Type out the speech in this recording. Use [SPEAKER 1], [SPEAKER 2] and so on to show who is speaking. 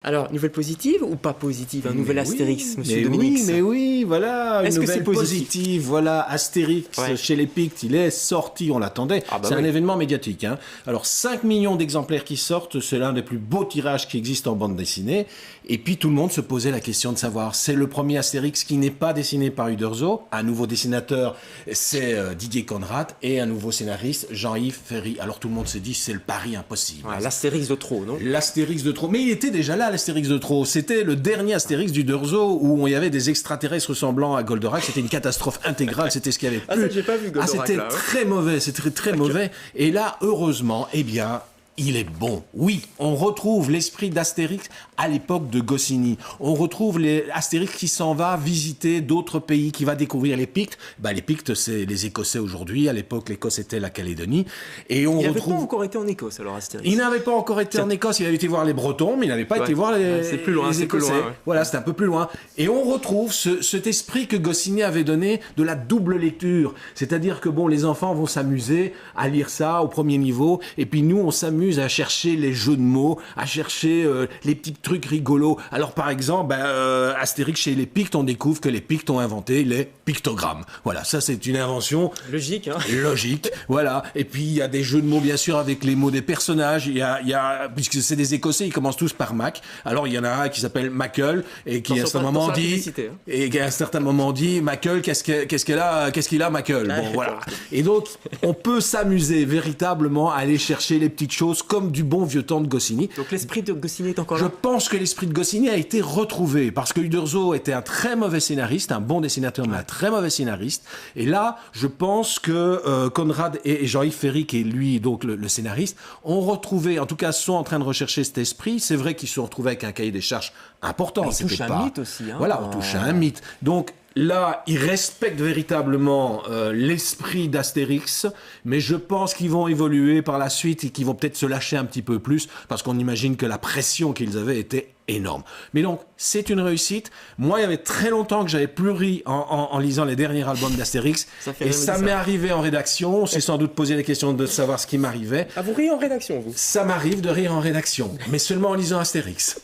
[SPEAKER 1] Alors, nouvelle positive ou pas positive? Un nouvel Astérix, monsieur Dominique.
[SPEAKER 2] Mais oui, voilà,
[SPEAKER 1] Est-ce
[SPEAKER 2] une
[SPEAKER 1] que c'est
[SPEAKER 2] nouvelle
[SPEAKER 1] positif?
[SPEAKER 2] positive. Voilà, Astérix chez les Pictes, il est sorti, on l'attendait. C'est un événement médiatique. Hein. Alors, 5 millions d'exemplaires qui sortent, c'est l'un des plus beaux tirages qui existent en bande dessinée. Et puis, tout le monde se posait la question de savoir, c'est le premier Astérix qui n'est pas dessiné par Uderzo. Un nouveau dessinateur, c'est Didier Conrad. Et un nouveau scénariste, Jean-Yves Ferry. Alors, tout le monde s'est dit, c'est le pari impossible.
[SPEAKER 1] Ouais, l'Astérix de trop, non?
[SPEAKER 2] L'Astérix de trop. Mais il était déjà là, l'Astérix de trop. C'était le dernier Astérix d'Uderzo où il y avait des extraterrestres ressemblant à Goldorak. C'était une catastrophe intégrale. C'était ce qu'il y avait plus.
[SPEAKER 1] Ah, ça, j'ai pas vu Goldorak,
[SPEAKER 2] c'était
[SPEAKER 1] là,
[SPEAKER 2] très mauvais. C'était très mauvais. Et là, heureusement, eh bien, il est bon. Oui, on retrouve l'esprit d'Astérix à l'époque de Goscinny. On retrouve Astérix qui s'en va visiter d'autres pays, qui va découvrir les Pictes. Les Pictes, c'est les Écossais aujourd'hui. À l'époque, l'Écosse était la Calédonie. Et on
[SPEAKER 1] il
[SPEAKER 2] retrouve...
[SPEAKER 1] n'avait pas encore été en Écosse, alors, Astérix.
[SPEAKER 2] Il n'avait pas encore été en Écosse. Il avait été voir les Bretons, mais il n'avait pas été voir
[SPEAKER 1] c'est plus loin,
[SPEAKER 2] les Écossais. Voilà, c'est un peu plus loin. Et on retrouve cet esprit que Goscinny avait donné de la double lecture. C'est-à-dire que, les enfants vont s'amuser à lire ça au premier niveau. Et puis nous, on s'amuse à chercher les jeux de mots, à chercher les petits trucs rigolos. Alors par exemple, Astérix chez les Pictes, on découvre que les Pictes ont inventé les pictogrammes. Voilà, ça c'est une invention
[SPEAKER 1] logique, hein.
[SPEAKER 2] Logique, voilà. Et puis il y a des jeux de mots bien sûr avec les mots des personnages. Il y a puisque c'est des Écossais, ils commencent tous par Mac. Alors il y en a un qui s'appelle Mackle et qui à un certain moment dit Mackle, qu'est-ce qu'il a Mackle. Voilà. Et donc on peut s'amuser véritablement à aller chercher les petites choses comme du bon vieux temps de Goscinny.
[SPEAKER 1] Donc l'esprit de Goscinny est encore là?
[SPEAKER 2] Je pense que l'esprit de Goscinny a été retrouvé parce que Uderzo était un très mauvais scénariste, un bon dessinateur mais un très mauvais scénariste. Et là, je pense que Conrad et Jean-Yves Ferry, qui est lui donc le scénariste, ont retrouvé, en tout cas sont en train de rechercher cet esprit. C'est vrai qu'ils se sont retrouvés avec un cahier des charges important.
[SPEAKER 1] On touche à un mythe aussi. Hein,
[SPEAKER 2] voilà, on touche à un mythe. Donc là, ils respectent véritablement l'esprit d'Astérix, mais je pense qu'ils vont évoluer par la suite et qu'ils vont peut-être se lâcher un petit peu plus, parce qu'on imagine que la pression qu'ils avaient était énorme. Mais donc, c'est une réussite. Moi, il y avait très longtemps que j'avais plus ri en lisant les derniers albums d'Astérix, et ça m'est arrivé en rédaction. On s'est sans doute posé la question de savoir ce qui m'arrivait.
[SPEAKER 1] Ah, vous riez en rédaction, vous?
[SPEAKER 2] Ça m'arrive de rire en rédaction, mais seulement en lisant Astérix.